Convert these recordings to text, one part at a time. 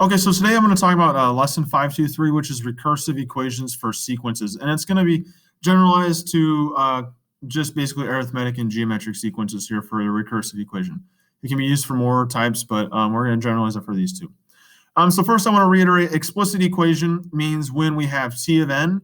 Okay, so today I'm going to talk about lesson 523, which is recursive equations for sequences. And it's going to be generalized to just basically arithmetic and geometric sequences here for a recursive equation. It can be used for more types, but we're going to generalize it for these two. So first I want to reiterate, explicit equation means when we have t of n,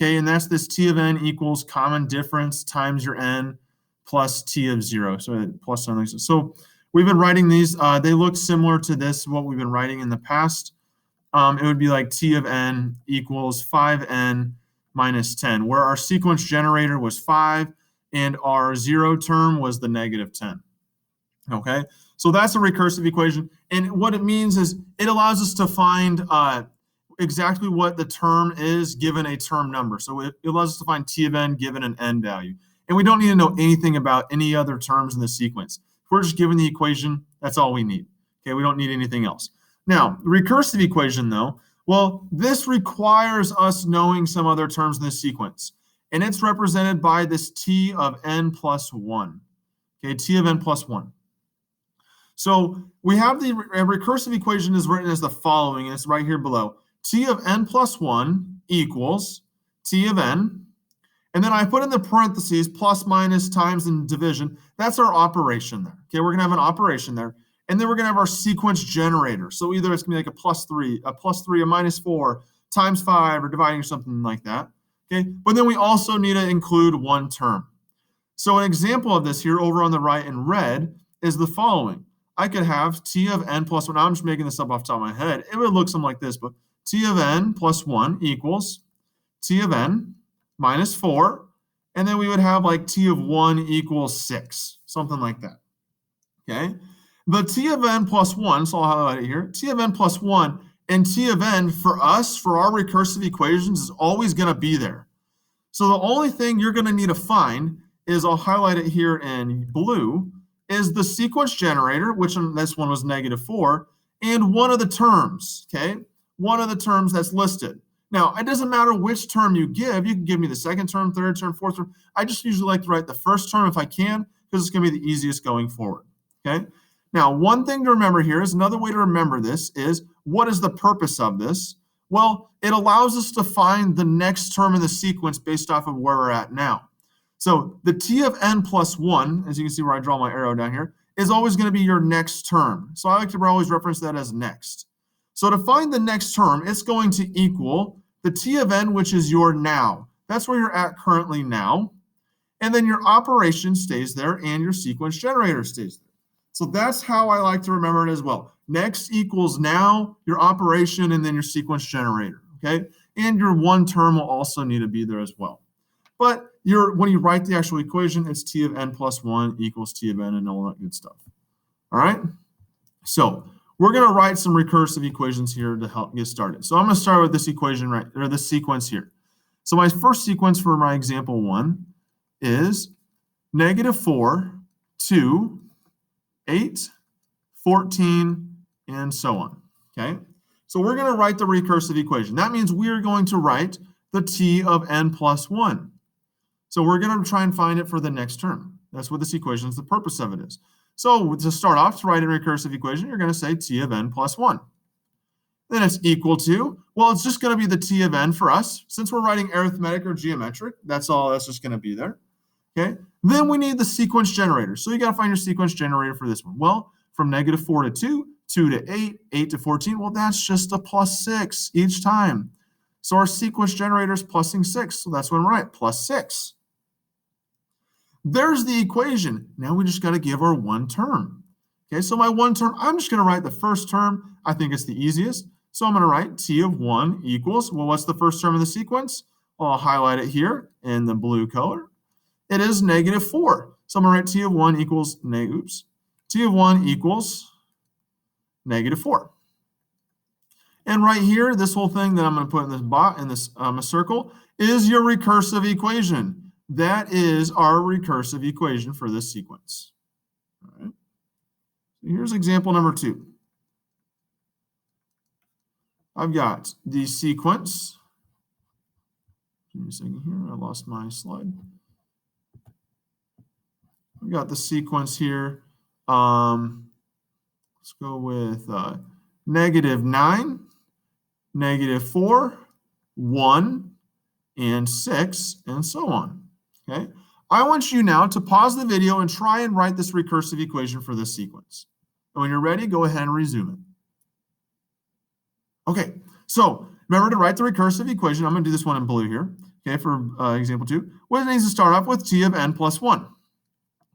okay, and that's this t of n equals common difference times your n plus t of 0, so plus something. So we've been writing these. They look similar to this, what we've been writing in the past. It would be like t of n equals 5n minus 10, where our sequence generator was 5 and our 0 term was the negative 10. Okay, so that's a recursive equation. And what it means is it allows us to find exactly what the term is given a term number. So it allows us to find t of n given an n value. And we don't need to know anything about any other terms in the sequence. If we're just given the equation, that's all we need. Okay, we don't need anything else. Now, the recursive equation, though, well, this requires us knowing some other terms in the sequence. And it's represented by this t of n plus 1. Okay, t of n plus 1. So we have the recursive equation is written as the following, and it's right here below. T of n plus 1 equals t of n. And then I put in the parentheses plus, minus, times, and division. That's our operation there. Okay, we're going to have an operation there. And then we're going to have our sequence generator. So either it's going to be like a plus 3, a minus 4, times 5, or dividing or something like that. Okay, but then we also need to include one term. So an example of this here over on the right in red is the following. I could have t of n plus 1. I'm just making this up off the top of my head. It would look something like this, but t of n plus 1 equals t of n minus 4. And then we would have like t of 1 equals 6, something like that. Okay? The t of n plus 1, so I'll highlight it here, t of n plus 1 and t of n for us, for our recursive equations, is always going to be there. So the only thing you're going to need to find is, I'll highlight it here in blue, is the sequence generator, which in this one was negative 4, and one of the terms, okay? One of the terms that's listed. Now, it doesn't matter which term you give. You can give me the second term, third term, fourth term. I just usually like to write the first term if I can, because it's going to be the easiest going forward, okay? Now, one thing to remember here is, another way to remember this is, what is the purpose of this? Well, it allows us to find the next term in the sequence based off of where we're at now. So the t of n plus 1, as you can see where I draw my arrow down here, is always going to be your next term. So I like to always reference that as next. So to find the next term, it's going to equal the t of n, which is your now. That's where you're at currently now. And then your operation stays there and your sequence generator stays there. So that's how I like to remember it as well. Next equals now, your operation, and then your sequence generator, okay? And your one term will also need to be there as well. But when you write the actual equation, it's t of n plus 1 equals t of n and all that good stuff. All right? So we're going to write some recursive equations here to help get started. So I'm going to start with this equation this sequence here. So my first sequence for my example 1 is negative 4, 2, 8, 14, and so on. Okay? So we're going to write the recursive equation. That means we are going to write the t of n plus 1. So we're going to try and find it for the next term. That's what this equation is, the purpose of it is. So to start off, to write a recursive equation, you're going to say t of n plus 1. Then it's equal to, well, it's just going to be the t of n for us. Since we're writing arithmetic or geometric, that's all that's just going to be there. Okay. Then we need the sequence generator. So you got to find your sequence generator for this one. Well, from negative 4 to 2, 2 to 8, 8 to 14, well, that's just a plus 6 each time. So our sequence generator is plusing 6. So that's when we're right, plus 6. There's the equation. Now we just got to give our one term. Okay, so my one term, I'm just going to write the first term. I think it's the easiest. So I'm going to write t of 1 equals, well, what's the first term in the sequence? Well, I'll highlight it here in the blue color. It is negative 4. So I'm going to write t of 1 equals, t of 1 equals negative 4. And right here, this whole thing that I'm going to put in this circle is your recursive equation. That is our recursive equation for this sequence. All right. So here's example number 2. I've got the sequence. Give me a second here. I lost my slide. I've got the sequence here. Let's go with -9, -4, 1, and 6, and so on. Okay? I want you now to pause the video and try and write this recursive equation for this sequence. And when you're ready, go ahead and resume it. Okay, so remember to write the recursive equation. I'm going to do this one in blue here, okay, for example 2. What it needs to start off with t of n plus 1.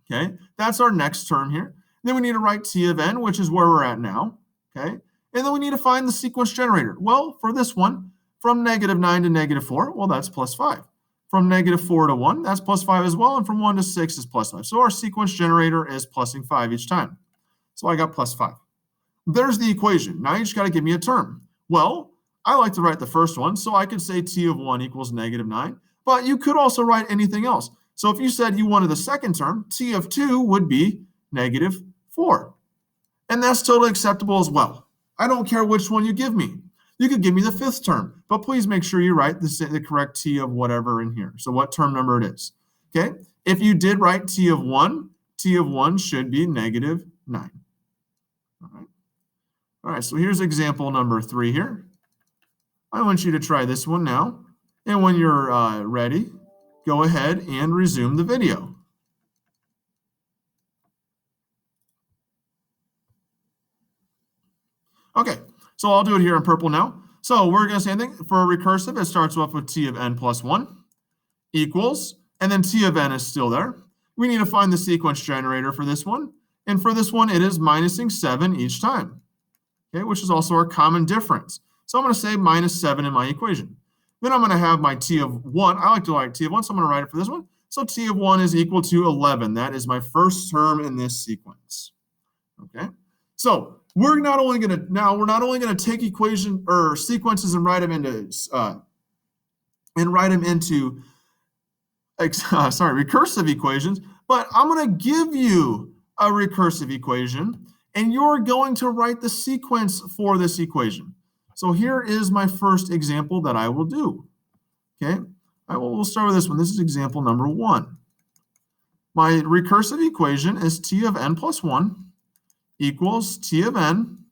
Okay, that's our next term here. Then we need to write t of n, which is where we're at now. Okay, and then we need to find the sequence generator. Well, for this one, from -9 to -4, well, that's plus 5. From -4 to 1, that's plus 5 as well. And from 1 to 6 is plus 5. So our sequence generator is plusing 5 each time. So I got plus 5. There's the equation. Now you just got to give me a term. Well, I like to write the first one, so I could say t of 1 equals -9. But you could also write anything else. So if you said you wanted the second term, t of 2 would be -4. And that's totally acceptable as well. I don't care which one you give me. You could give me the fifth term, but please make sure you write the correct t of whatever in here. So what term number it is. Okay? If you did write t of 1 should be -9. All right. All right, so here's example number 3 here. I want you to try this one now. And when you're ready, go ahead and resume the video. Okay, so I'll do it here in purple now. So we're going to say anything. For a recursive, it starts off with t of n plus 1 equals, and then t of n is still there. We need to find the sequence generator for this one. And for this one, it is minusing 7 each time, okay, which is also our common difference. So I'm going to say -7 in my equation. Then I'm going to have my t of 1. I like to write t of 1, so I'm going to write it for this one. So t of 1 is equal to 11. That is my first term in this sequence. Okay, so we're not only going to take equation or sequences and write them into recursive equations, but I'm going to give you a recursive equation, and you're going to write the sequence for this equation. So here is my first example that I will do. Okay, we'll start with this one. This is example number 1. My recursive equation is t of n plus 1 equals t of n.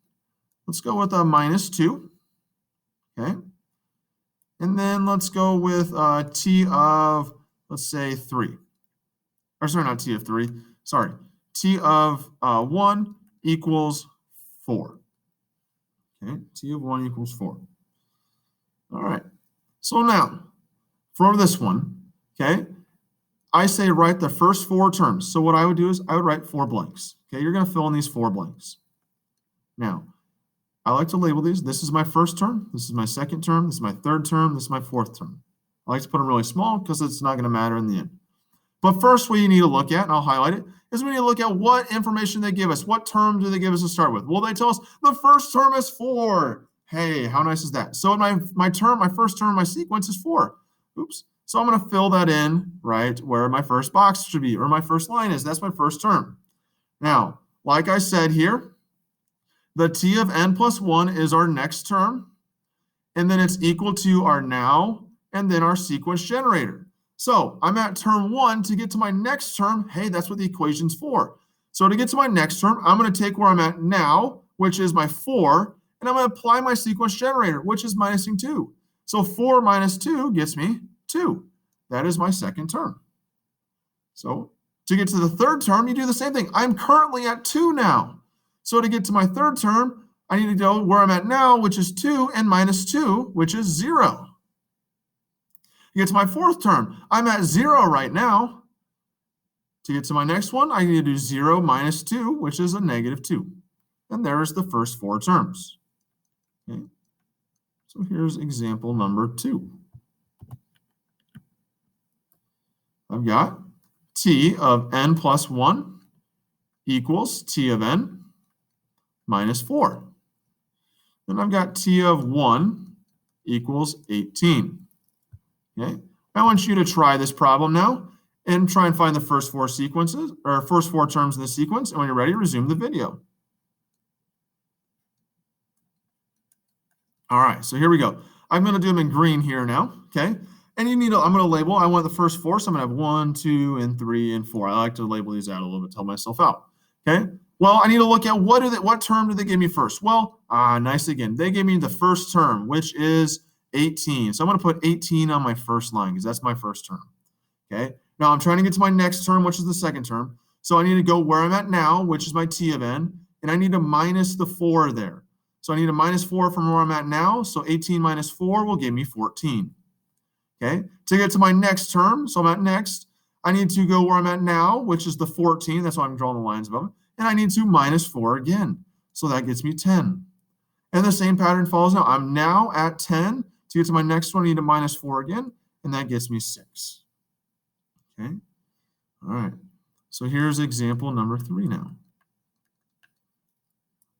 Let's go with a -2. Okay, and then let's go with t of, let's say 3. Or sorry, not t of 3. Sorry, t of 1 equals 4. Okay, t of 1 equals 4. All right. So now, for this one, okay, I say write the first 4 terms. So what I would do is I would write 4 blanks. Okay, you're going to fill in these 4 blanks. Now, I like to label these. This is my first term. This is my second term. This is my third term. This is my fourth term. I like to put them really small because it's not going to matter in the end. But first, what you need to look at, and I'll highlight it, is we need to look at what information they give us. What term do they give us to start with? Well, they tell us the first term is 4. Hey, how nice is that? So my first term, my sequence is 4. Oops. So I'm going to fill that in right where my first box should be, or my first line is. That's my first term. Now, like I said here, the t of n plus 1 is our next term, and then it's equal to our now, and then our sequence generator. So I'm at term 1. To get to my next term, hey, that's what the equation's for. So to get to my next term, I'm going to take where I'm at now, which is my 4, and I'm going to apply my sequence generator, which is minusing 2. So 4 minus 2 gets me 2. That is my second term. So to get to the third term, you do the same thing. I'm currently at 2 now. So to get to my third term, I need to go where I'm at now, which is 2, and minus 2, which is 0. To get to my fourth term, I'm at 0 right now. To get to my next one, I need to do 0 minus 2, which is a -2. And there's the first 4 terms. Okay. So here's example number 2. I've got t of n plus 1 equals t of n minus 4. Then I've got t of 1 equals 18. Okay, I want you to try this problem now and try and find the first 4 sequences, or first 4 terms in the sequence. And when you're ready, resume the video. All right, so here we go. I'm going to do them in green here now. Okay, and I'm going to label. I want the first 4, so I'm going to have 1, 2, and 3, and 4. I like to label these out a little bit to help myself out. Okay, Well, I need to look at what term did they give me first? Well, nice again. They gave me the first term, which is 18. So I'm going to put 18 on my first line because that's my first term. Okay. Now I'm trying to get to my next term, which is the second term. So I need to go where I'm at now, which is my t of n, and I need to minus the 4 there. So I need a minus 4 from where I'm at now. So 18 minus 4 will give me 14. Okay. To get to my next term, so I'm at next, I need to go where I'm at now, which is the 14. That's why I'm drawing the lines above it. And I need to minus 4 again. So that gets me 10. And the same pattern follows now. I'm now at 10. To get to my next one, I need to minus 4 again, and that gets me 6. Okay. All right. So here's example number 3 now.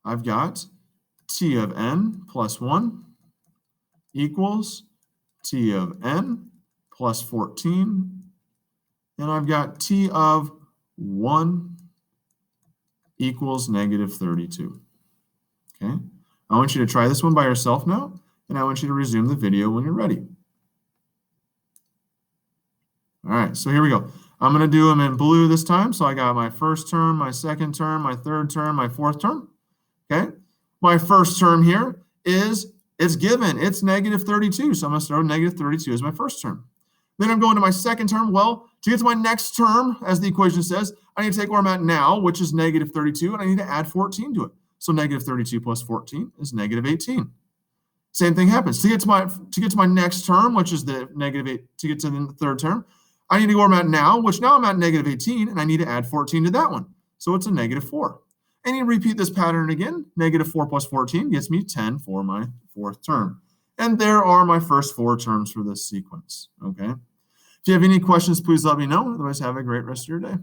I've got t of n plus 1 equals t of n plus 14. And I've got t of 1 equals negative 32. Okay. I want you to try this one by yourself now, and I want you to resume the video when you're ready. All right, so here we go. I'm going to do them in blue this time. So I got my first term, my second term, my third term, my fourth term. Okay. My first term here is, it's given. It's negative 32. So I'm going to throw negative 32 as my first term. Then I'm going to my second term. Well, to get to my next term, as the equation says, I need to take where I'm at now, which is negative 32, and I need to add 14 to it. So negative 32 plus 14 is negative 18. Same thing happens. To get to my next term, which is the negative 8, to get to the third term, I need to go where I'm at now, which now I'm at negative 18, and I need to add 14 to that one. So it's a negative 4. And you repeat this pattern again. Negative 4 plus 14 gets me 10 for my fourth term. And there are my first 4 terms for this sequence. Okay. If you have any questions, please let me know. Otherwise, have a great rest of your day.